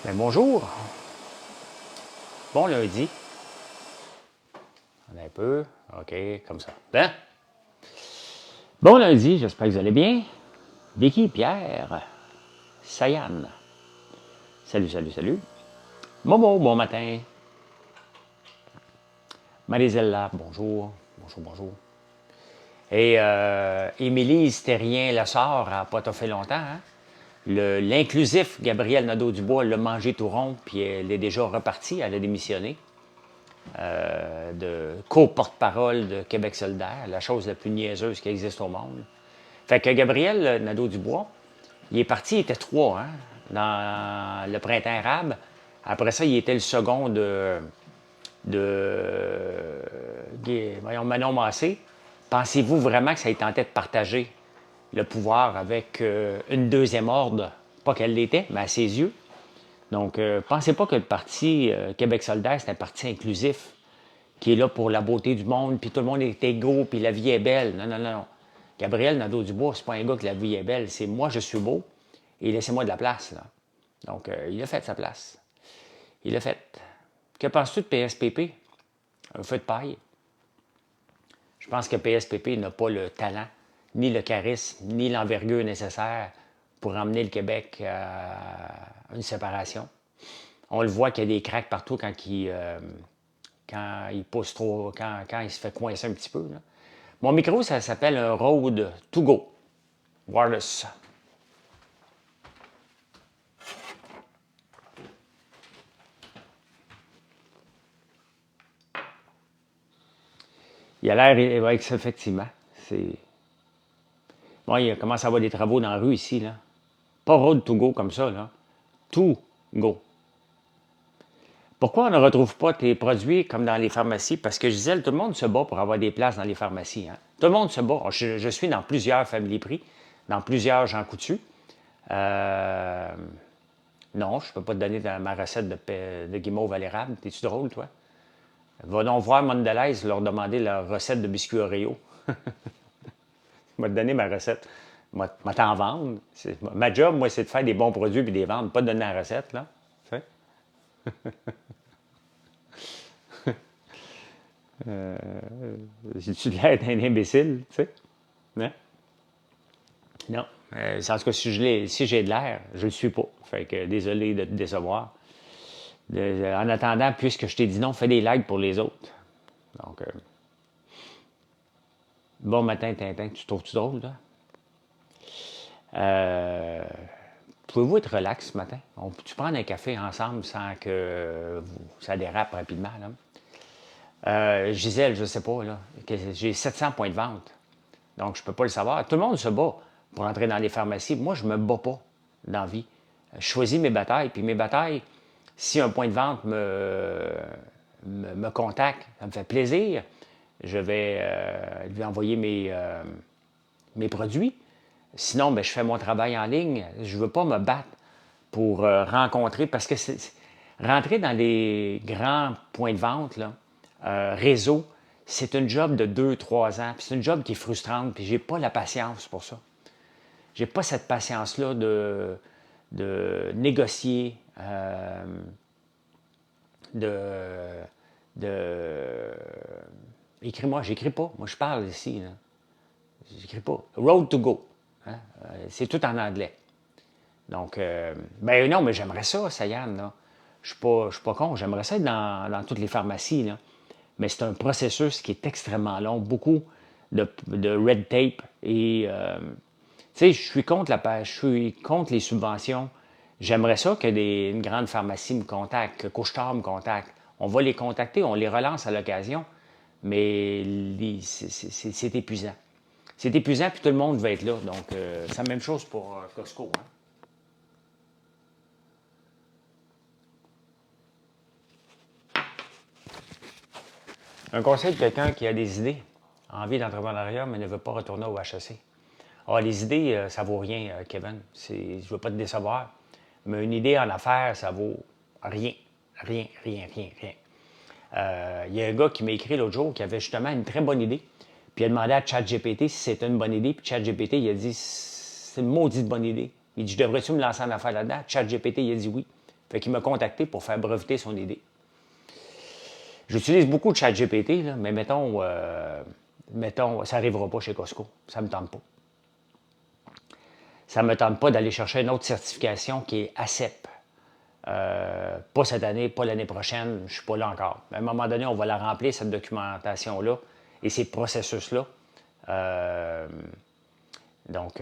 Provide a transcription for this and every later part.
Bien, bonjour. Bon lundi. On a un peu. OK, comme ça. Hein? Bon lundi, j'espère que vous allez bien. Vicky, Pierre, Sayan. Salut, salut, salut. Momo, bon matin. Marisella, bonjour. Bonjour, bonjour. Et Émilie Stérien Lessard n'a pas fait longtemps. Hein? L'inclusif Gabriel Nadeau-Dubois l'a mangé tout rond, puis elle est déjà repartie, elle a démissionné. De co-porte-parole de Québec solidaire, la chose la plus niaiseuse qui existe au monde. Fait que Gabriel Nadeau-Dubois, il est parti, il était trois, hein, dans le printemps arabe. Après ça, il était le second voyons, Manon Massé. Pensez-vous vraiment que ça ait tenté de partager le pouvoir avec une deuxième ordre? Pas qu'elle l'était, mais à ses yeux. Donc, pensez pas que le parti Québec solidaire, c'est un parti inclusif qui est là pour la beauté du monde, puis tout le monde est égaux, puis la vie est belle. Non, non, non, non. Gabriel Nadeau-Dubois, c'est pas un gars que la vie est belle, c'est moi, je suis beau, et laissez-moi de la place, là. Donc, il a fait sa place. Il l'a fait. Que penses-tu de PSPP? Un feu de paille. Je pense que PSPP n'a pas le talent, ni le charisme, ni l'envergure nécessaire pour emmener le Québec à une séparation. On le voit qu'il y a des cracks partout quand il pousse trop, quand il se fait coincer un petit peu. Là. Mon micro, ça s'appelle un Rode To Go Wireless. Il a l'air avec ça, effectivement. Bon, il commence à avoir des travaux dans la rue ici. Là. Pas Rode To Go comme ça. Là. To Go. Pourquoi on ne retrouve pas tes produits comme dans les pharmacies? Parce que Gisèle, tout le monde se bat pour avoir des places dans les pharmacies. Hein? Tout le monde se bat. Je suis dans plusieurs Family Prix, dans plusieurs Jean Coutu. Non, je ne peux pas te donner ma recette de guimauve à l'érable. T'es-tu drôle, toi? Va donc voir Mondelez, leur demander leur recette de biscuits Oreo. Je vais te donner ma recette. Je vais t'en vendre. Ma job, moi, c'est de faire des bons produits et de les vendre, pas de donner la recette, là. Tu sais? J'ai-tu l'air d'un imbécile, tu sais? Hein? Non. En tout cas, si j'ai de l'air, je le suis pas. Fait que désolé de te décevoir. En attendant, puisque je t'ai dit non, fais des likes pour les autres. Donc, bon matin, Tintin. Tu trouves-tu drôle, là? Pouvez-vous être relax ce matin? On peut-tu prendre un café ensemble sans que ça dérape rapidement, là? Gisèle, je ne sais pas, là. J'ai 700 points de vente. Donc, je ne peux pas le savoir. Tout le monde se bat pour entrer dans les pharmacies. Moi, je ne me bats pas dans la vie. Je choisis mes batailles. Puis mes batailles, si un point de vente me contacte, ça me fait plaisir. Je vais lui envoyer mes produits. Sinon, ben, je fais mon travail en ligne. Je ne veux pas me battre pour rencontrer, parce que rentrer dans les grands points de vente, là, réseau, c'est une job de 2-3 ans. Puis c'est une job qui est frustrante, puis j'ai pas la patience pour ça. J'ai pas cette patience-là de négocier, de écris-moi, j'écris pas. Moi, je parle ici. Là. J'écris pas. Road to go. Hein? C'est tout en anglais. Donc, ben non, mais j'aimerais ça, Sayan. Là. Je suis pas con. J'aimerais ça être dans toutes les pharmacies. Là. Mais c'est un processus qui est extrêmement long. Beaucoup de red tape. Et, tu sais, je suis contre les subventions. J'aimerais ça que une grande pharmacie me contacte, que Couche-Tard me contacte. On va les contacter, on les relance à l'occasion. Mais c'est épuisant. C'est épuisant, puis tout le monde va être là. Donc, c'est la même chose pour Costco. Hein? Un conseil de quelqu'un qui a des idées, envie d'entrepreneuriat, mais ne veut pas retourner au HEC. Ah, les idées, ça vaut rien, Kevin. Je ne veux pas te décevoir. Mais une idée en affaires, ça vaut rien. Rien, rien, rien, rien. Il y a un gars qui m'a écrit l'autre jour qui avait justement une très bonne idée. Puis il a demandé à ChatGPT si c'était une bonne idée. Puis ChatGPT, il a dit c'est une maudite bonne idée. Il dit devrais-tu me lancer en affaires là-dedans? ChatGPT, il a dit oui. Fait qu'il m'a contacté pour faire breveter son idée. J'utilise beaucoup de ChatGPT, là, mais mettons, ça n'arrivera pas chez Costco. Ça ne me tente pas. Ça ne me tente pas d'aller chercher une autre certification qui est ACEP. Pas cette année, pas l'année prochaine, je ne suis pas là encore. À un moment donné, on va la remplir, cette documentation-là et ces processus-là. Donc,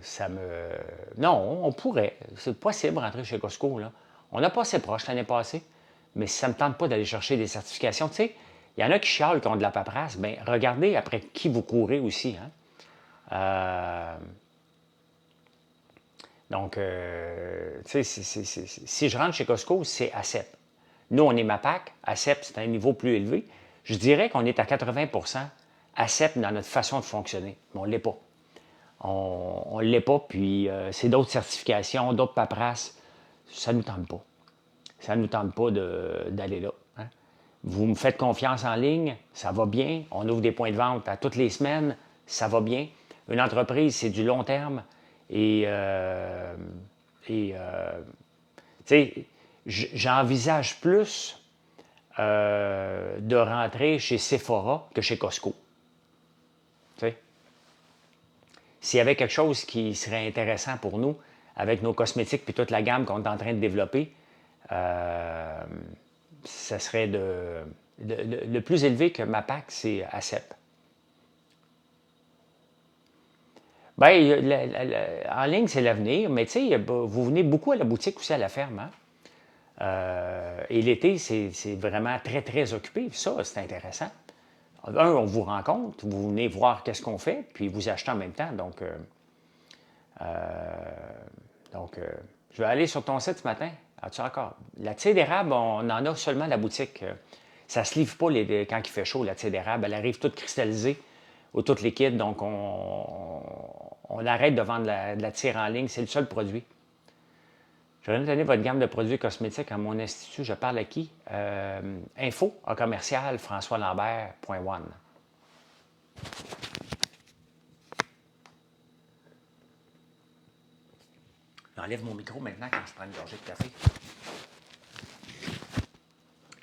ça me... Non, on pourrait. C'est possible de rentrer chez Costco, là. On n'a pas assez proche l'année passée, mais si ça ne me tente pas d'aller chercher des certifications, tu sais, il y en a qui chialent qui ont de la paperasse, bien, regardez après qui vous courez aussi, hein. Donc, tu sais, si je rentre chez Costco, c'est ACEP. Nous, on est MAPAC. ACEP, c'est un niveau plus élevé. Je dirais qu'on est à 80 ACEP dans notre façon de fonctionner, mais on ne l'est pas. On ne l'est pas, puis c'est d'autres certifications, d'autres paperasses. Ça ne nous tente pas. Ça ne nous tente pas d'aller là. Hein. Vous me faites confiance en ligne, ça va bien. On ouvre des points de vente à toutes les semaines, ça va bien. Une entreprise, c'est du long terme. Et tu sais, j'envisage plus de rentrer chez Sephora que chez Costco. Tu sais, s'il y avait quelque chose qui serait intéressant pour nous, avec nos cosmétiques et toute la gamme qu'on est en train de développer, ça serait le plus élevé que MAPAC, c'est ACEP. Bien, en ligne, c'est l'avenir, mais tu sais, vous venez beaucoup à la boutique aussi à la ferme. Hein? Et l'été, c'est vraiment très, très occupé. Ça, c'est intéressant. On vous rencontre, vous venez voir qu'est-ce qu'on fait, puis vous achetez en même temps. Donc, je vais aller sur ton site ce matin. As-tu encore? La tire d'érable, on en a seulement à la boutique. Ça ne se livre pas quand il fait chaud, la tire d'érable. Elle arrive toute cristallisée ou toute liquide. Donc, on arrête de vendre de la tire en ligne. C'est le seul produit. Je vais donner votre gamme de produits cosmétiques à mon institut. Je parle à qui? Info en commercial françoislambert.one. J'enlève mon micro maintenant quand je prends une gorgée de café.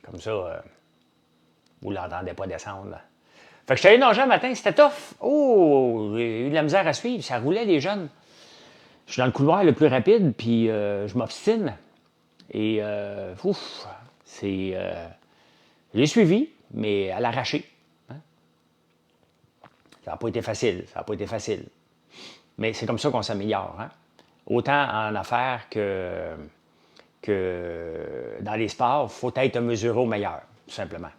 Comme ça, vous ne l'entendez pas descendre. Là. Fait que je suis allé nager un matin, c'était tough. Oh, j'ai eu de la misère à suivre, ça roulait les jeunes. Je suis dans le couloir le plus rapide, puis je m'obstine. Et ouf, c'est... j'ai suivi, mais à l'arraché. Hein? Ça n'a pas été facile, ça n'a pas été facile. Mais c'est comme ça qu'on s'améliore. Hein? Autant en affaires que dans les sports, il faut être mesuré au meilleur, tout simplement.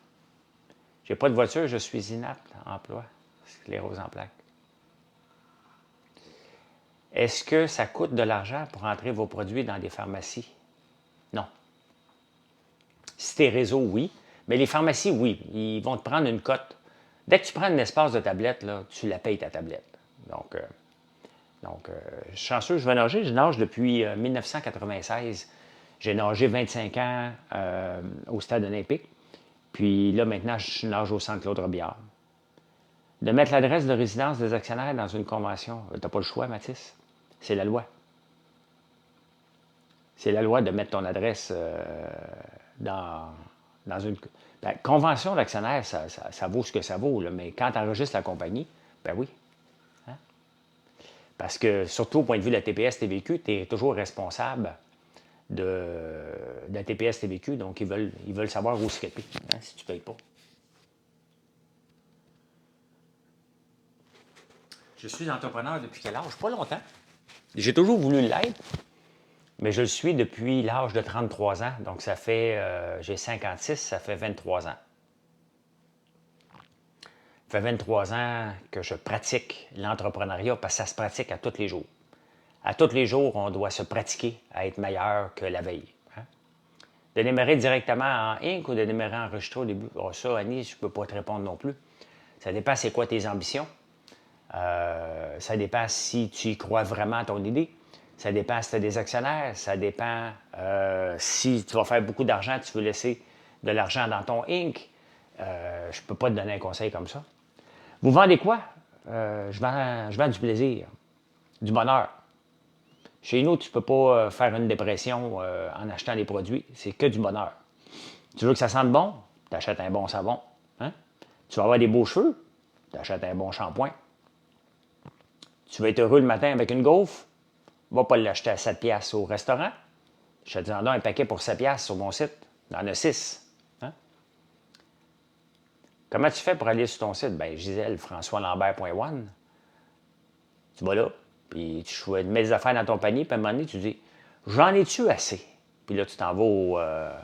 J'ai pas de voiture, je suis inapte à emploi, sclérose en plaques. Est-ce que ça coûte de l'argent pour entrer vos produits dans des pharmacies? Non. Si t'es réseau, oui. Mais les pharmacies, oui. Ils vont te prendre une cote. Dès que tu prends un espace de tablette, là, tu la payes ta tablette. Donc, je suis chanceux, je vais nager. Je nage depuis 1996. J'ai nagé 25 ans au Stade olympique. Puis là, maintenant, je nage au Centre Claude Robillard. De mettre l'adresse de résidence des actionnaires dans une convention, tu n'as pas le choix, Mathis. C'est la loi. C'est la loi de mettre ton adresse dans une... Ben, convention d'actionnaire, ça vaut ce que ça vaut, là, mais quand tu enregistres la compagnie, ben oui. Hein? Parce que, surtout au point de vue de la TPS-TVQ, tu es toujours responsable de la TPS-TVQ, donc ils veulent savoir où se répéter, hein, si tu ne payes pas. Je suis entrepreneur depuis quel âge? Pas longtemps. J'ai toujours voulu l'être, mais je le suis depuis l'âge de 33 ans. Donc, ça fait, j'ai 56, ça fait 23 ans. Ça fait 23 ans que je pratique l'entrepreneuriat parce que ça se pratique à tous les jours. À tous les jours, on doit se pratiquer à être meilleur que la veille. Hein? De démarrer directement en Inc ou de démarrer enregistré au début? Oh, ça, Annie, je ne peux pas te répondre non plus. Ça dépend c'est quoi tes ambitions. Ça dépend si tu y crois vraiment à ton idée. Ça dépend si tu as des actionnaires. Ça dépend si tu vas faire beaucoup d'argent, tu veux laisser de l'argent dans ton Inc. Je ne peux pas te donner un conseil comme ça. Vous vendez quoi? Je vends du plaisir, du bonheur. Chez nous, tu ne peux pas faire une dépression en achetant des produits. C'est que du bonheur. Tu veux que ça sente bon? Tu achètes un bon savon. Hein? Tu veux avoir des beaux cheveux? Tu achètes un bon shampoing. Tu veux être heureux le matin avec une gaufre? Va pas l'acheter à 7 piastres au restaurant. Je te dis, en donne un paquet pour 7 piastres sur mon site. Il y en a 6. Hein? Comment tu fais pour aller sur ton site? Bien, Gisèle, françoislambert.one. Tu vas là, puis tu mets des affaires dans ton panier, puis à un moment donné, tu dis, j'en ai-tu assez? Puis là, tu t'en vas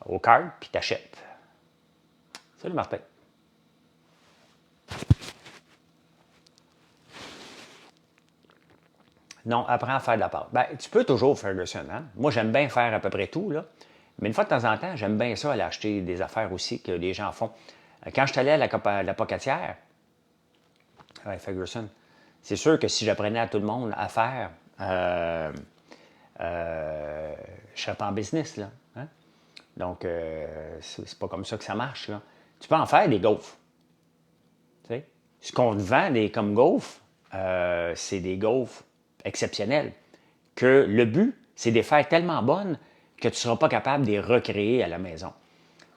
au cart, puis tu achètes. Salut, Martin. Non, apprends à faire de la pâte. Ben, tu peux toujours, Ferguson. Hein? Moi, j'aime bien faire à peu près tout, là. Mais une fois de temps en temps, j'aime bien ça, aller acheter des affaires aussi que les gens font. Quand je suis allé à la pocatière, ouais, Ferguson, c'est sûr que si j'apprenais à tout le monde à faire, je serais pas en business, là. Hein? Donc, c'est pas comme ça que ça marche, là. Tu peux en faire des gaufres. Tu sais? Ce qu'on te vend comme gaufres, c'est des gaufres exceptionnelles. Que le but, c'est de les faire tellement bonnes que tu ne seras pas capable de les recréer à la maison.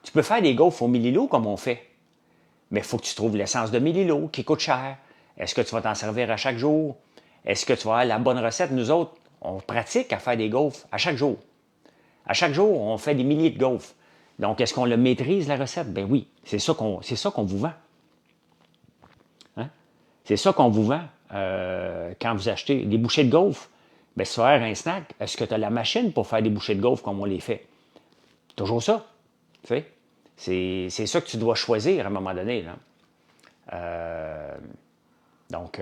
Tu peux faire des gaufres au millilo comme on fait, mais il faut que tu trouves l'essence de millilo qui coûte cher. Est-ce que tu vas t'en servir à chaque jour? Est-ce que tu vas avoir la bonne recette? Nous autres, on pratique à faire des gaufres à chaque jour. À chaque jour, on fait des milliers de gaufres. Donc, est-ce qu'on le maîtrise, la recette? Ben oui, c'est ça qu'on vous vend. Hein? C'est ça qu'on vous vend quand vous achetez des bouchées de gaufres. Bien, si tu vas faire un snack, est-ce que tu as la machine pour faire des bouchées de gaufres comme on les fait? Toujours ça. Tu sais? C'est ça que tu dois choisir à un moment donné. Là. Donc,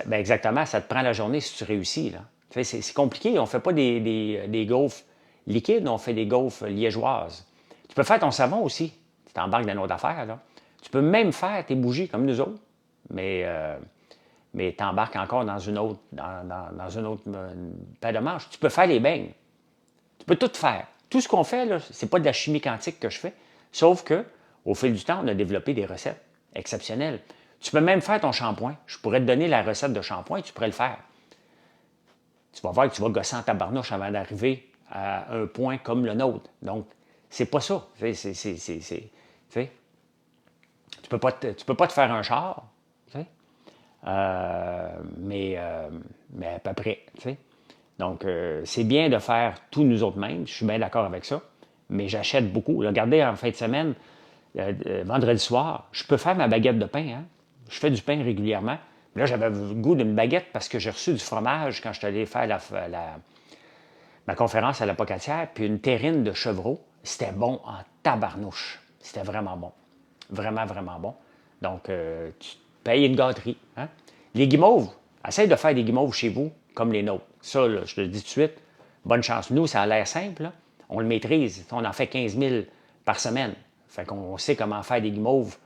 ben exactement, ça te prend la journée si tu réussis. Là. Tu sais, c'est compliqué. On ne fait pas des gaufres liquides, on fait des gaufres liégeoises. Tu peux faire ton savon aussi. Tu t'embarques dans une autre affaire. Là. Tu peux même faire tes bougies comme nous autres, mais tu embarques encore dans une autre, dans une autre paire de manches. Tu peux faire les beignes. Tu peux tout faire. Tout ce qu'on fait, là, c'est pas de la chimie quantique que je fais, sauf que au fil du temps, on a développé des recettes exceptionnelles. Tu peux même faire ton shampoing. Je pourrais te donner la recette de shampoing, tu pourrais le faire. Tu vas voir que tu vas gosser en tabarnouche avant d'arriver à un point comme le nôtre. Donc, c'est pas ça. Tu peux pas te faire un char, mais à peu près. Donc, c'est bien de faire tout nous autres mêmes. Je suis bien d'accord avec ça. Mais j'achète beaucoup. Regardez, en fin de semaine, vendredi soir, je peux faire ma baguette de pain. Hein? Je fais du pain régulièrement. Mais là, j'avais le goût d'une baguette parce que j'ai reçu du fromage quand je suis allé faire ma conférence à la Pocatière, puis une terrine de chevreau. C'était bon en tabarnouche. C'était vraiment bon. Vraiment, vraiment bon. Donc, tu payes une gâterie. Hein? Les guimauves, essaye de faire des guimauves chez vous comme les nôtres. Ça, là, je te le dis tout de suite, bonne chance. Nous, ça a l'air simple. Là. On le maîtrise. On en fait 15 000 par semaine. Fait qu'on sait comment faire des guimauves,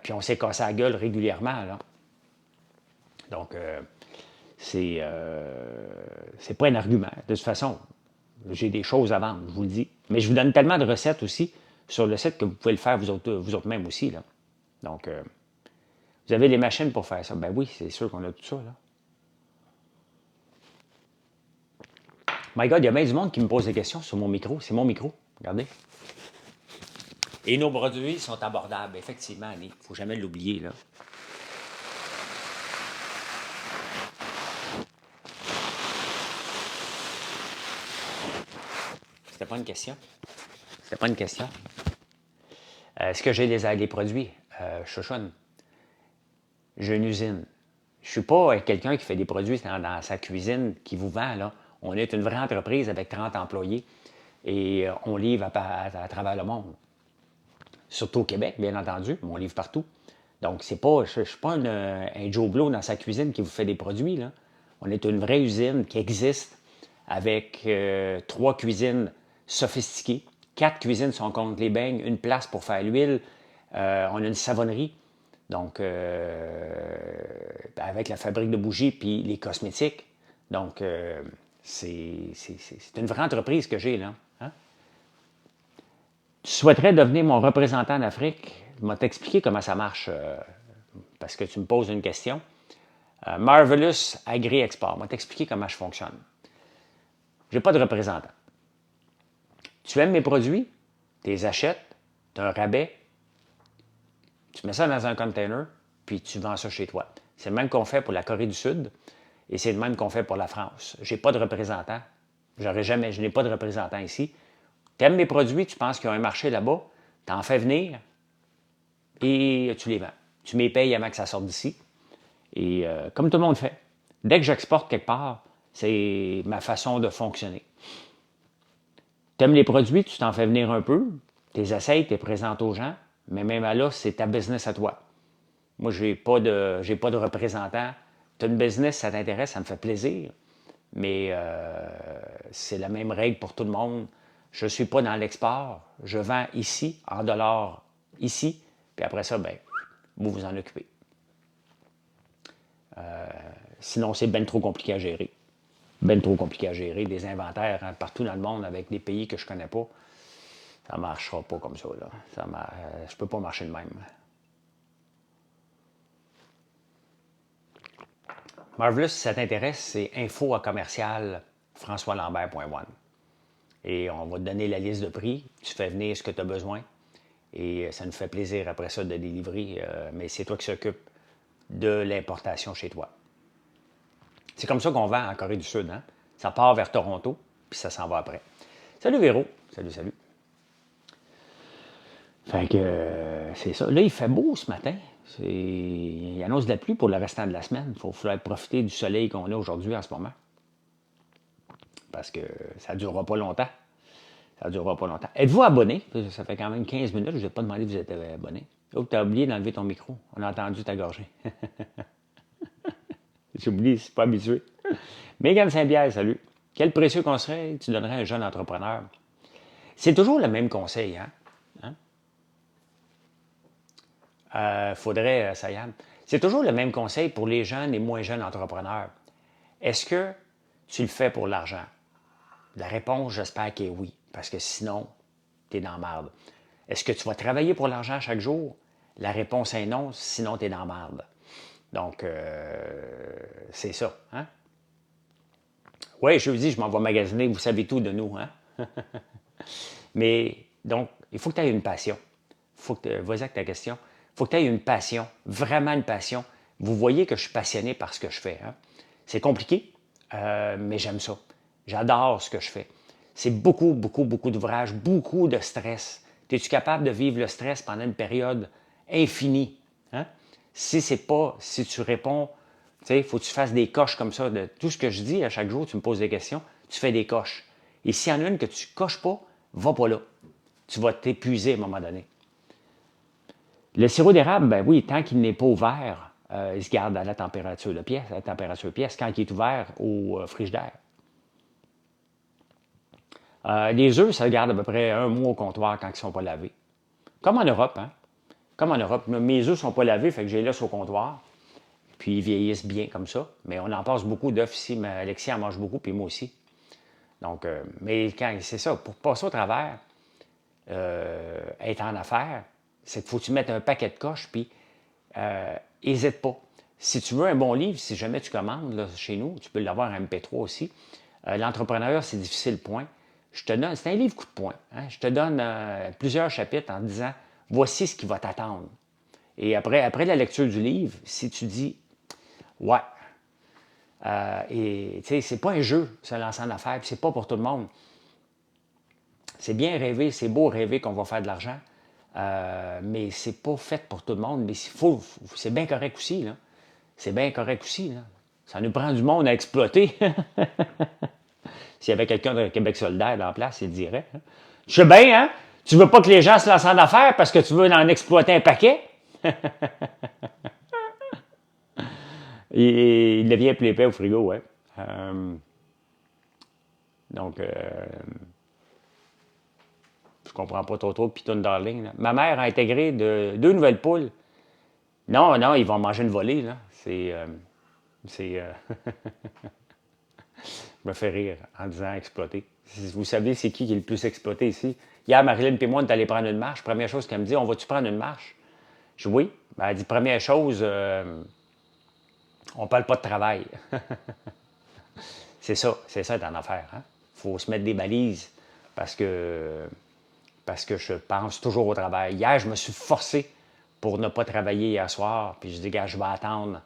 puis on sait casser la gueule régulièrement. Là. Donc, c'est pas un argument. De toute façon, j'ai des choses à vendre, je vous le dis. Mais je vous donne tellement de recettes aussi sur le site que vous pouvez le faire vous autres même aussi. Là. Donc, vous avez les machines pour faire ça. Ben oui, c'est sûr qu'on a tout ça. Là. My God, il y a bien du monde qui me pose des questions sur mon micro. C'est mon micro. Regardez. Et nos produits sont abordables, effectivement, Annie. Il ne faut jamais l'oublier, là. C'était pas une question. C'était pas une question. Est-ce que j'ai les produits? Chouchoune. J'ai une usine. Je ne suis pas quelqu'un qui fait des produits dans sa cuisine qui vous vend, là. On est une vraie entreprise avec 30 employés et on livre à travers le monde. Surtout au Québec, bien entendu, mais on livre partout. Donc, je ne suis pas un Joe Blow dans sa cuisine qui vous fait des produits. Là. On est une vraie usine qui existe avec 3 cuisines sophistiquées. 4 cuisines sont contre les beignes, une place pour faire l'huile. On a une savonnerie. Donc, avec la fabrique de bougies puis les cosmétiques. Donc, c'est une vraie entreprise que j'ai, là. Hein? Tu souhaiterais devenir mon représentant en Afrique? Je vais t'expliquer comment ça marche, parce que tu me poses une question. Marvelous Agri-Export. Je vais t'expliquer comment je fonctionne. Je n'ai pas de représentant. Tu aimes mes produits, tu les achètes, tu as un rabais, tu mets ça dans un container, puis tu vends ça chez toi. C'est le même qu'on fait pour la Corée du Sud et c'est le même qu'on fait pour la France. Je n'ai pas de représentant. Je n'ai pas de représentant ici. Tu aimes mes produits, tu penses qu'il y a un marché là-bas, tu en fais venir et tu les vends. Tu m'y payes avant que ça sorte d'ici. Et comme tout le monde fait. Dès que j'exporte quelque part, c'est ma façon de fonctionner. Tu aimes les produits, tu t'en fais venir un peu, tu les essayes, tu les présentes aux gens, mais même là, c'est ta business à toi. Moi, je n'ai pas de représentant. Tu as une business, ça t'intéresse, ça me fait plaisir, mais c'est la même règle pour tout le monde. Je ne suis pas dans l'export, je vends ici, en dollars, ici, puis après ça, ben, vous vous en occupez. Sinon, c'est bien trop compliqué à gérer. Ben trop compliqué à gérer, des inventaires partout dans le monde avec des pays que je ne connais pas. Ça ne marchera pas comme ça. Là. Je ne peux pas marcher de même. Marvelous, si ça t'intéresse, c'est info@commercial françoislambert.one. Et on va te donner la liste de prix. Tu fais venir ce que tu as besoin. Et ça nous fait plaisir après ça de délivrer. Mais c'est toi qui s'occupe de l'importation chez toi. C'est comme ça qu'on vend en Corée du Sud. Hein? Ça part vers Toronto, puis ça s'en va après. Salut Véro. Salut, salut. Fait que c'est ça. Là, il fait beau ce matin. Il annonce de la pluie pour le restant de la semaine. Il faut falloir profiter du soleil qu'on a aujourd'hui en ce moment. Parce que ça ne durera pas longtemps. Ça ne durera pas longtemps. Êtes-vous abonné? Ça fait quand même 15 minutes. Je ne vous ai pas demandé si vous êtes abonné. Oh, tu as oublié d'enlever ton micro. On a entendu ta gorgée. J'ai oublié, c'est pas habitué. Mégane Saint-Pierre, salut. Quel précieux conseil tu donnerais à un jeune entrepreneur? C'est toujours le même conseil, hein? Faudrait, Sayam. C'est toujours le même conseil pour les jeunes et moins jeunes entrepreneurs. Est-ce que tu le fais pour l'argent? La réponse, j'espère que oui, parce que sinon, tu es dans la merde. Est-ce que tu vas travailler pour l'argent chaque jour? La réponse est non, sinon tu es dans la merde. Donc, c'est ça. Hein? Oui, je vous dis, je m'en vais magasiner, vous savez tout de nous. Hein? Mais, donc, il faut que tu aies une passion. Vas-y avec ta question. Il faut que tu aies une passion, vraiment une passion. Vous voyez que je suis passionné par ce que je fais. Hein? C'est compliqué, mais j'aime ça. J'adore ce que je fais. C'est beaucoup, beaucoup, beaucoup d'ouvrages, beaucoup de stress. Es-tu capable de vivre le stress pendant une période infinie? Hein? Si tu réponds, tu sais, il faut que tu fasses des coches comme ça. De tout ce que je dis à chaque jour, tu me poses des questions, tu fais des coches. Et s'il y en a une que tu ne coches pas, va pas là. Tu vas t'épuiser à un moment donné. Le sirop d'érable, ben oui, tant qu'il n'est pas ouvert, il se garde à la température de pièce, quand il est ouvert au frigidaire. Les œufs, ça garde à peu près un mois au comptoir quand ils ne sont pas lavés. Comme en Europe, hein? Comme en Europe. Mes œufs ne sont pas lavés, fait que je les laisse au comptoir. Puis ils vieillissent bien comme ça. Mais on en passe beaucoup d'œufs ici. Mais Alexis en mange beaucoup, puis moi aussi. Donc, mais quand c'est ça, pour passer au travers, être en affaires, c'est qu'il faut que tu mettes un paquet de coches, puis n'hésite pas. Si tu veux un bon livre, si jamais tu commandes là, chez nous, tu peux l'avoir en MP3 aussi. L'entrepreneuriat, c'est difficile, point. C'est un livre coup de poing. Hein? Je te donne plusieurs chapitres en disant, voici ce qui va t'attendre. Et après la lecture du livre, si tu dis, ouais, et tu sais, c'est pas un jeu, se lancer en affaires, puis c'est pas pour tout le monde. C'est bien rêver, c'est beau rêver qu'on va faire de l'argent, mais c'est pas fait pour tout le monde. Mais c'est bien correct aussi, là. C'est bien correct aussi, là. Ça nous prend du monde à exploiter. S'il y avait quelqu'un de Québec solidaire dans la place, il dirait. Hein? Je sais bien, hein? Tu veux pas que les gens se lancent en affaires parce que tu veux en exploiter un paquet? Il devient plus épais au frigo, ouais. Donc, je comprends pas trop Pitoune Darling. Là. Ma mère a intégré deux nouvelles poules. Non, ils vont manger une volée, là. Je me fais rire en disant exploiter. Vous savez, c'est qui est le plus exploité ici? Hier, Marilyn et moi, on est allés prendre une marche. Première chose qu'elle me dit, on va-tu prendre une marche? Je dis oui. Ben, elle dit, première chose, On ne parle pas de travail. C'est ça en affaire. Il faut se mettre des balises parce que, parce que je pense toujours au travail. Hier, je me suis forcé pour ne pas travailler hier soir, puis je dis, gars, je vais attendre.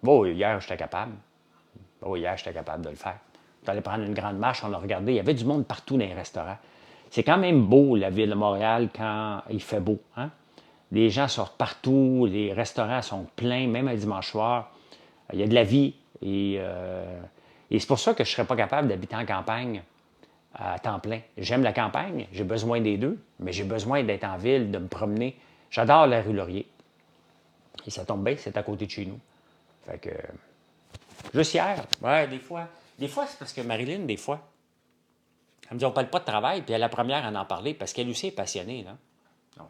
Bon, hier, j'étais capable. Bon, hier, j'étais capable de le faire. On est allé prendre une grande marche, on a regardé, il y avait du monde partout dans les restaurants. C'est quand même beau, la ville de Montréal, quand il fait beau. Les gens sortent partout, les restaurants sont pleins, même un dimanche soir. Il y a de la vie. Et c'est pour ça que je ne serais pas capable d'habiter en campagne à temps plein. J'aime la campagne, j'ai besoin des deux, mais j'ai besoin d'être en ville, de me promener. J'adore la rue Laurier. Et ça tombe bien, c'est à côté de chez nous. Fait que, juste hier, ouais, des fois. Des fois, c'est parce que Marilyn, des fois, elle me dit, on parle pas de travail, puis elle est la première à en parler, parce qu'elle aussi est passionnée, là. Donc,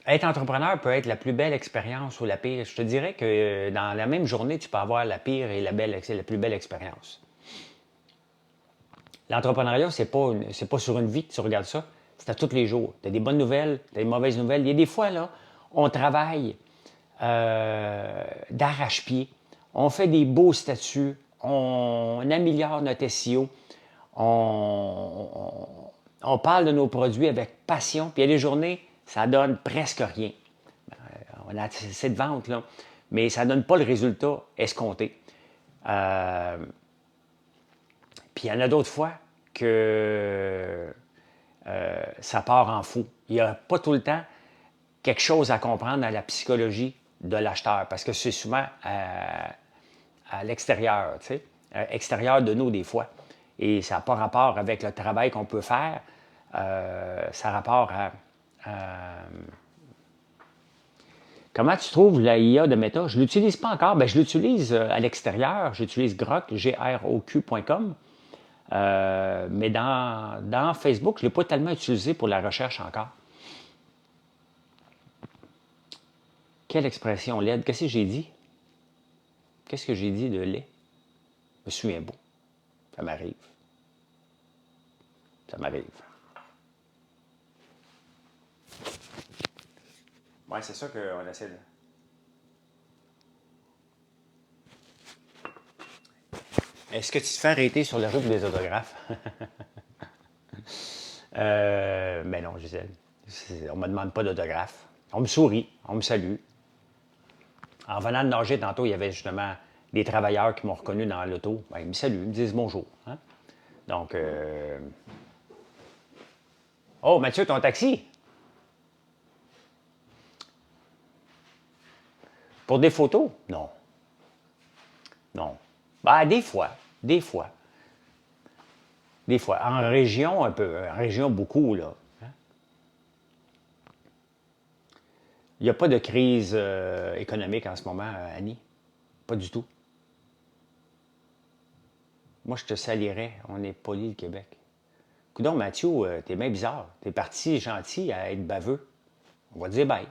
être entrepreneur peut être la plus belle expérience ou la pire. Je te dirais que dans la même journée, tu peux avoir la pire et la plus belle expérience. L'entrepreneuriat, c'est pas sur une vie que tu regardes ça. C'est à tous les jours. Tu as des bonnes nouvelles, tu as des mauvaises nouvelles. Il y a des fois, là, on travaille d'arrache-pied. On fait des beaux statuts. On améliore notre SEO. On parle de nos produits avec passion. Puis il y a des journées, ça donne presque rien. On a assez de ventes, là. Mais ça ne donne pas le résultat escompté. Puis il y en a d'autres fois que ça part en fou. Il n'y a pas tout le temps quelque chose à comprendre dans la psychologie de l'acheteur, parce que c'est souvent à l'extérieur, tu sais, extérieur de nous des fois. Et ça n'a pas rapport avec le travail qu'on peut faire, ça a rapport à comment tu trouves la IA de Meta? Je ne l'utilise pas encore. Bien, je l'utilise à l'extérieur. J'utilise Grok, grok.com. Mais dans Facebook, je ne l'ai pas tellement utilisé pour la recherche encore. Quelle expression laide? Qu'est-ce que j'ai dit? Qu'est-ce que j'ai dit de laid? Je me souviens pas. Ça m'arrive. Ça m'arrive. Oui, c'est ça qu'on essaie de... Est-ce que tu te fais arrêter sur le rue pour des autographes? Mais non, Gisèle. On ne me demande pas d'autographe. On me sourit, on me salue. En venant de nager tantôt, il y avait justement des travailleurs qui m'ont reconnu dans l'auto. Ben, ils me saluent, ils me disent bonjour. Donc, oh, Mathieu, ton taxi? Pour des photos? Non. Non. Ben, des fois. Des fois. Des fois. En région, un peu. En région, beaucoup, là. Il n'y a pas de crise économique en ce moment, Annie. Pas du tout. Moi, je te salirais. On est poli, le Québec. Coudon, Mathieu, t'es bien bizarre. T'es parti gentil à être baveux. On va te dire bye.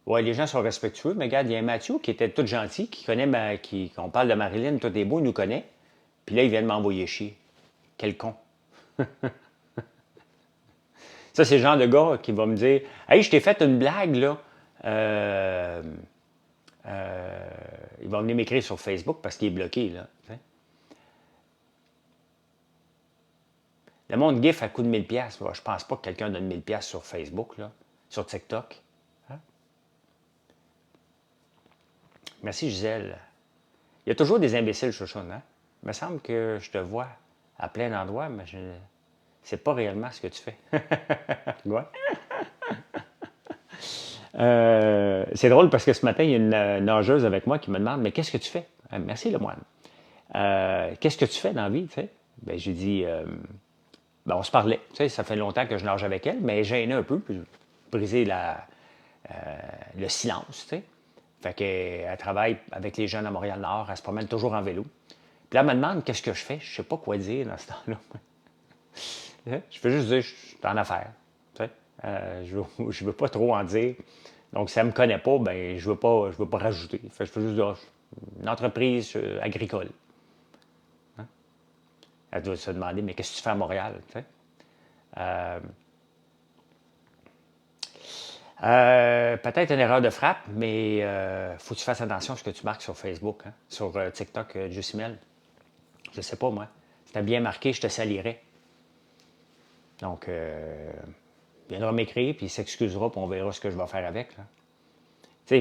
Oui, les gens sont respectueux, mais regarde, il y a un Mathieu qui était tout gentil, qui connaît, qu'on parle de Marilyn, tout est beau, il nous connaît. Puis là, il vient de m'envoyer chier. Quel con. Ça, c'est le genre de gars qui va me dire, hey, je t'ai fait une blague, là. Il va venir m'écrire sur Facebook parce qu'il est bloqué, là. Le monde GIF à coût de 1000$. Je pense pas que quelqu'un donne 1000$ sur Facebook, là, sur TikTok. Merci, Gisèle. Il y a toujours des imbéciles, Chouchoune, hein? Il me semble que je te vois à plein d'endroits, mais c'est pas réellement ce que tu fais. Ouais. C'est drôle parce que ce matin, il y a une nageuse avec moi qui me demande, mais qu'est-ce que tu fais? Merci, le moine. Qu'est-ce que tu fais dans la vie, tu sais? Ben, j'ai dit, ben, on se parlait. Tu sais, ça fait longtemps que je nage avec elle, mais gêné un peu, puis briser le silence, tu sais. Fait qu'elle travaille avec les jeunes à Montréal-Nord, elle se promène toujours en vélo. Puis là, elle me demande qu'est-ce que je fais. Je sais pas quoi dire dans ce temps-là. Je peux juste dire, je suis en affaires. Tu sais? Je veux pas trop en dire. Donc, si elle me connaît pas, ben je veux pas rajouter. Fait que je peux juste dire, une entreprise agricole. Elle doit se demander, mais qu'est-ce que tu fais à Montréal? Tu sais? Euh, Peut-être une erreur de frappe, mais faut que tu fasses attention à ce que tu marques sur Facebook, hein, sur TikTok, Juicimel. Je ne sais pas, moi. C'était bien marqué, je te salirais. Donc, il viendra m'écrire, puis il s'excusera, puis on verra ce que je vais faire avec. Là.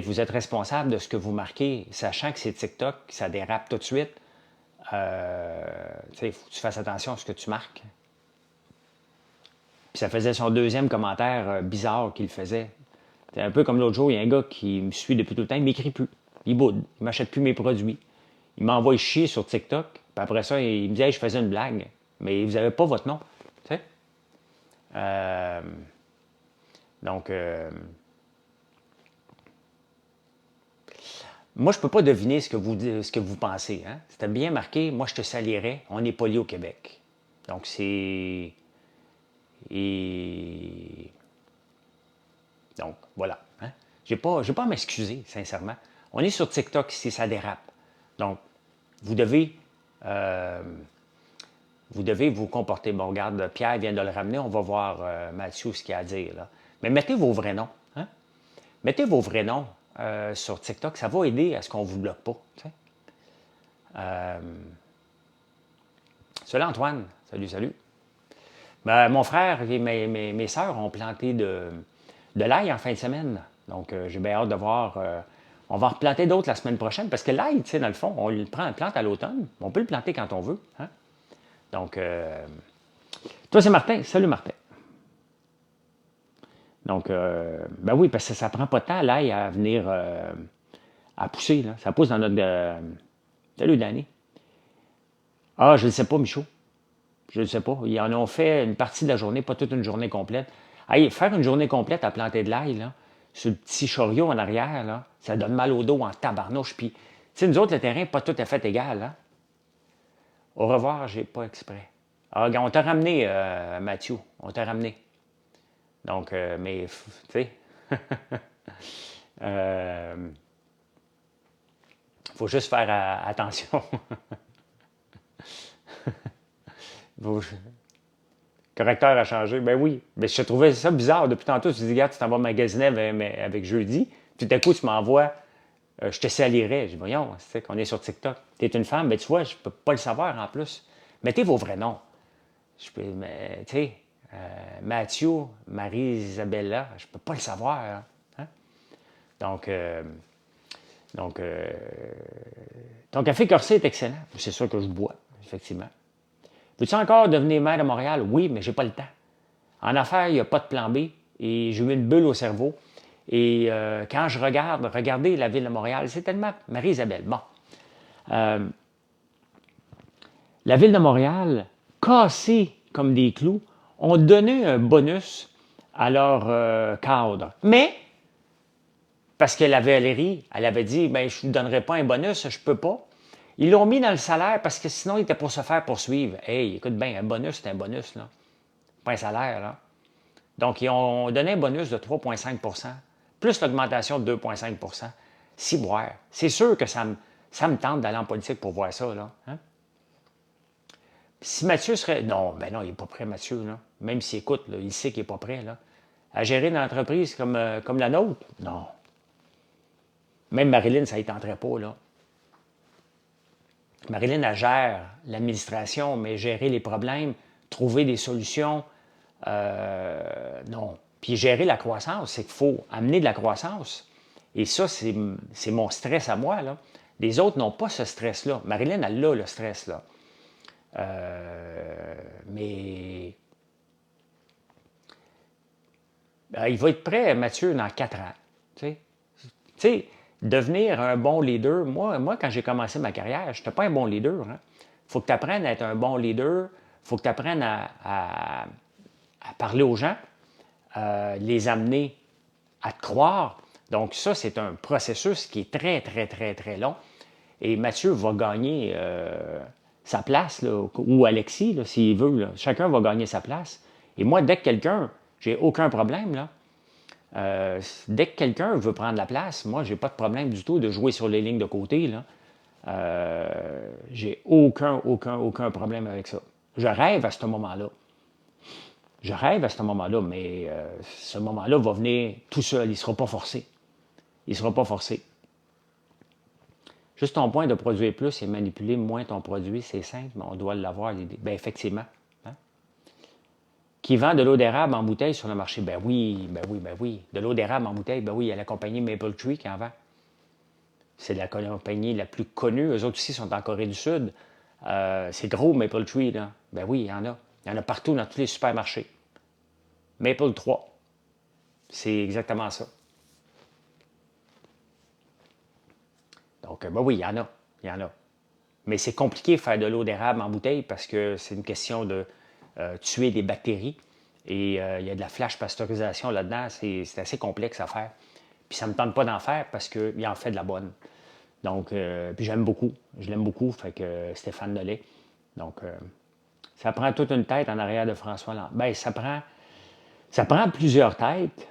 Vous êtes responsable de ce que vous marquez, sachant que c'est TikTok, ça dérape tout de suite. Il faut que tu fasses attention à ce que tu marques. Puis ça faisait son deuxième commentaire bizarre qu'il faisait. C'est un peu comme l'autre jour, il y a un gars qui me suit depuis tout le temps, il ne m'écrit plus. Il boude, il ne m'achète plus mes produits. Il m'envoie chier sur TikTok, puis après ça, il me dit hey, je faisais une blague. Mais vous n'avez pas votre nom. Tu sais? Donc, moi, je ne peux pas deviner ce que vous pensez. Hein? C'était bien marqué, moi, je te salirais, on est poli au Québec. Donc, c'est. Et. Donc, voilà. Hein? Je n'ai pas à m'excuser, sincèrement. On est sur TikTok ici, ça dérape. Donc, vous devez vous comporter. Bon, regarde, Pierre vient de le ramener, on va voir Mathieu ce qu'il a à dire. Là. Mais mettez vos vrais noms. Hein? Mettez vos vrais noms sur TikTok, ça va aider à ce qu'on ne vous bloque pas. Salut Antoine, salut. Ben, mon frère et mes sœurs ont planté de l'ail en fin de semaine. Donc, j'ai bien hâte de voir. On va en replanter d'autres la semaine prochaine parce que l'ail, tu sais, dans le fond, on le plante à l'automne. On peut le planter quand on veut. Hein? Donc, toi, c'est Martin. Salut Martin. Donc, ben oui, parce que ça ne prend pas de temps, l'ail, à venir à pousser. Là. Ça pousse dans notre. Salut Danny. Ah, je ne sais pas, Michaud. Je ne sais pas. Ils en ont fait une partie de la journée, pas toute une journée complète. Hey, faire une journée complète à planter de l'ail, là, sur le petit chariot en arrière, là, ça donne mal au dos en tabarnouche. Puis, tu sais, nous autres, le terrain n'est pas tout à fait égal. Hein? Au revoir, j'ai pas exprès. Ah, regarde, on t'a ramené, Mathieu. On t'a ramené. Donc, mais, tu sais, faut juste faire attention. Correcteur a changé. Ben oui. Mais je trouvais ça bizarre depuis tantôt. Tu dis, regarde, tu t'en vas magasiner avec jeudi. Puis tout à coup, tu m'envoies, je te salirais. Je dis, voyons, c'est qu'on est sur TikTok. Tu es une femme, ben tu vois, je peux pas le savoir en plus. Mettez vos vrais noms. Tu sais, Mathieu, Marie-Isabella, je peux pas le savoir. Hein? Donc, ton café corsé est excellent. C'est sûr que je bois, effectivement. Veux-tu encore devenir maire de Montréal? Oui, mais j'ai pas le temps. En affaires, il n'y a pas de plan B et j'ai eu une bulle au cerveau. Et quand je regardez la ville de Montréal, c'est tellement... Marie-Isabelle, bon. La ville de Montréal, cassée comme des clous, ont donné un bonus à leur cadre. Mais, parce que la Valérie, elle avait dit, ben, je ne vous donnerai pas un bonus, je ne peux pas. Ils l'ont mis dans le salaire parce que sinon, il était pour se faire poursuivre. Hey, écoute bien, un bonus, c'est un bonus, là. Pas un salaire, là. Donc, ils ont donné un bonus de 3,5 plus l'augmentation de 2,5 ciboire. C'est sûr que ça me tente d'aller en politique pour voir ça, là. Hein? Si Mathieu serait... Non, ben non, il n'est pas prêt, Mathieu, là. Même s'il écoute, là, il sait qu'il n'est pas prêt, là. À gérer une entreprise comme la nôtre? Non. Même Marilyn, ça ne tenterait pas, là. Marilyn, elle gère l'administration, mais gérer les problèmes, trouver des solutions, non. Puis gérer la croissance, c'est qu'il faut amener de la croissance. Et ça, c'est mon stress à moi, là. Les autres n'ont pas ce stress-là. Marilyn, elle a le stress, là. Mais il va être prêt, Mathieu, dans 4 ans. Tu sais, devenir un bon leader, moi quand j'ai commencé ma carrière, je n'étais pas un bon leader. Il faut que tu apprennes à être un bon leader. Il faut que tu apprennes à parler aux gens, les amener à te croire. Donc ça, c'est un processus qui est très, très, très, très long. Et Mathieu va gagner sa place, là, ou Alexis, s'il veut. Là. Chacun va gagner sa place. Et moi, dès que quelqu'un, j'ai aucun problème, là. Dès que quelqu'un veut prendre la place, moi, j'ai pas de problème du tout de jouer sur les lignes de côté, là. J'ai aucun problème avec ça. Je rêve à ce moment-là. Je rêve à ce moment-là, mais ce moment-là va venir tout seul. Il ne sera pas forcé. Il ne sera pas forcé. Juste ton point de produire plus et manipuler moins ton produit, c'est simple, mais on doit l'avoir, l'idée. Bien, effectivement. Hein? Qui vend de l'eau d'érable en bouteille sur le marché? Ben oui, ben oui, ben oui. De l'eau d'érable en bouteille, ben oui, il y a la compagnie Maple Tree qui en vend. C'est la compagnie la plus connue. Eux autres aussi sont en Corée du Sud. C'est gros, Maple Tree, là. Ben oui, il y en a. Il y en a partout dans tous les supermarchés. Maple 3. C'est exactement ça. Donc, ben oui, il y en a. Il y en a. Mais c'est compliqué de faire de l'eau d'érable en bouteille parce que c'est une question de tuer des bactéries. Et il y a de la flash pasteurisation là-dedans. C'est assez complexe à faire. Puis ça ne me tente pas d'en faire parce qu'il en fait de la bonne. Donc, puis j'aime beaucoup. Je l'aime beaucoup. Fait que Stéphane Nollet. Donc, ça prend toute une tête en arrière de François Lambert. Bien, ça prend plusieurs têtes.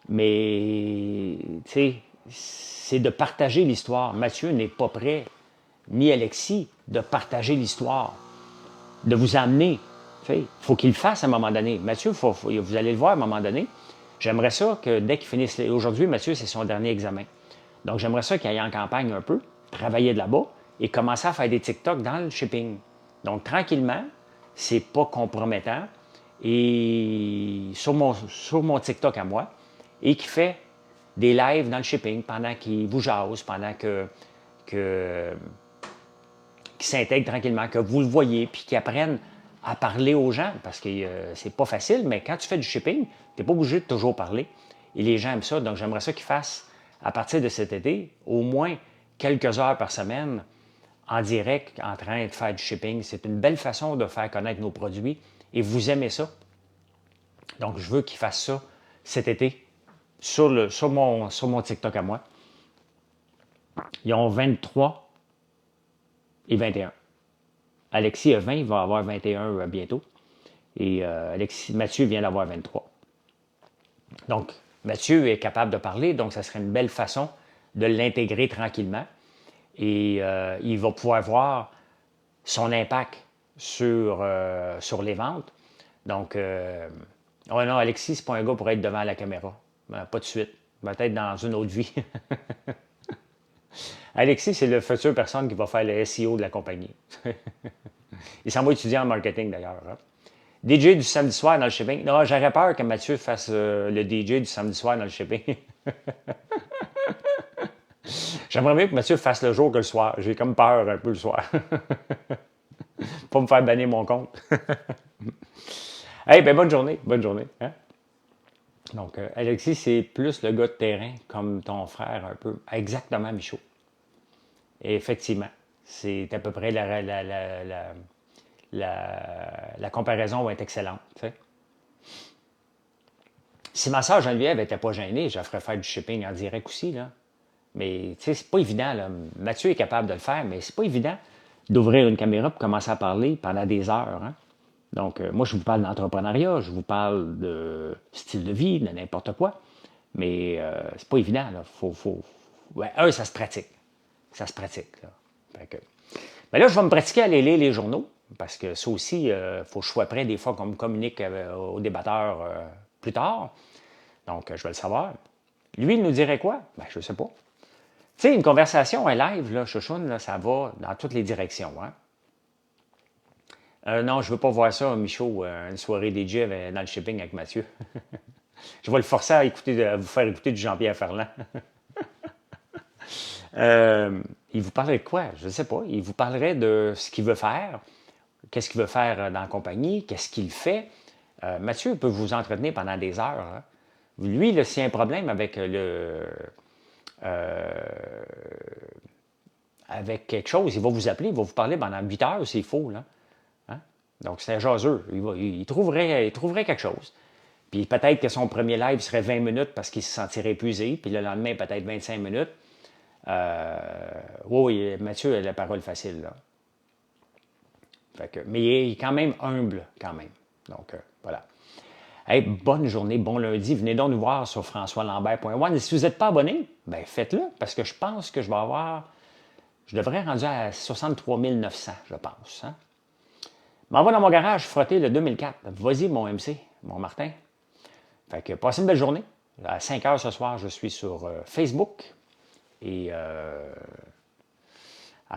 Mais, tu sais, c'est de partager l'histoire. Mathieu n'est pas prêt, ni Alexis, de partager l'histoire, de vous amener. Il faut qu'il le fasse à un moment donné. Mathieu, vous allez le voir à un moment donné. J'aimerais ça que dès qu'il finisse... Aujourd'hui, Mathieu, c'est son dernier examen. Donc, j'aimerais ça qu'il aille en campagne un peu, travailler de là-bas et commencer à faire des TikTok dans le shipping. Donc, tranquillement, c'est pas compromettant. Et sur mon TikTok à moi, et qui fait des lives dans le shipping pendant qu'il vous jase, pendant qu'il s'intègre tranquillement, que vous le voyez, puis qu'il apprenne à parler aux gens, parce que c'est pas facile, mais quand tu fais du shipping, tu n'es pas obligé de toujours parler. Et les gens aiment ça, donc j'aimerais ça qu'ils fassent, à partir de cet été, au moins quelques heures par semaine, en direct, en train de faire du shipping. C'est une belle façon de faire connaître nos produits, et vous aimez ça. Donc, je veux qu'ils fassent ça cet été, sur mon TikTok à moi. Ils ont 23 et 21. Alexis a 20, il va avoir 21 bientôt. Et Mathieu vient d'avoir 23. Donc, Mathieu est capable de parler, donc ça serait une belle façon de l'intégrer tranquillement. Et il va pouvoir voir son impact sur les ventes. Donc, oh non, Alexis, c'est pas un gars pour être devant la caméra. Ben, pas de suite. Peut-être dans une autre vie. Alexis, c'est le futur personne qui va faire le SEO de la compagnie. Il s'en va étudier en marketing d'ailleurs. Hein? DJ du samedi soir dans le shipping. Non, j'aurais peur que Mathieu fasse le DJ du samedi soir dans le shipping. J'aimerais mieux que Mathieu fasse le jour que le soir. J'ai comme peur un peu le soir. Pas me faire bannir mon compte. Hey, ben bonne journée. Bonne journée. Hein? Donc, Alexis, c'est plus le gars de terrain, comme ton frère un peu. Exactement, Michaud. Et effectivement, c'est à peu près la comparaison va être excellente. T'sais. Si ma soeur Geneviève n'était pas gênée, je ferais faire du shipping en direct aussi. Là. Mais c'est pas évident. Là. Mathieu est capable de le faire, mais c'est pas évident d'ouvrir une caméra pour commencer à parler pendant des heures. Hein. Donc, moi, je vous parle d'entrepreneuriat, je vous parle de style de vie, de n'importe quoi. Mais c'est pas évident. Là. Ouais, ça se pratique. Ça se pratique. Là. Fait que... Mais là, je vais me pratiquer à aller lire les journaux, parce que ça aussi, il faut que je sois prêt des fois qu'on me communique aux débatteurs plus tard. Donc, je vais le savoir. Lui, il nous dirait quoi? Ben, je ne sais pas. Tu sais, une conversation, un live, là, chouchoune, là, ça va dans toutes les directions. Hein? Non, je ne veux pas voir ça, Michaud, une soirée DJ dans le shipping avec Mathieu. Je vais le forcer à vous faire écouter du Jean-Pierre Ferland. Il vous parlerait de quoi? Je ne sais pas. Il vous parlerait de ce qu'il veut faire, qu'est-ce qu'il veut faire dans la compagnie, qu'est-ce qu'il fait. Mathieu peut vous entretenir pendant des heures. Hein. Lui, là, s'il y a un problème avec avec quelque chose, il va vous appeler, il va vous parler pendant 8 heures s'il faut. Là. Hein? Donc, c'est un jaseux. Il trouverait quelque chose. Puis peut-être que son premier live serait 20 minutes parce qu'il se sentirait épuisé. Puis le lendemain, peut-être 25 minutes. Oui, Mathieu a la parole facile. Là. Fait que, mais il est quand même humble, quand même. Donc, voilà. Hey, bonne journée, bon lundi. Venez donc nous voir sur françoislambert.one. Et si vous n'êtes pas abonné, ben faites-le, parce que je pense que je devrais rendu à 63 900, je pense. Hein? M'en va dans mon garage frotter le 2004. Vas-y, mon MC, mon Martin. Fait que passez une belle journée. À 5 heures ce soir, je suis sur Facebook et à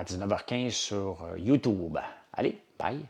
19h15 sur YouTube. Allez, bye!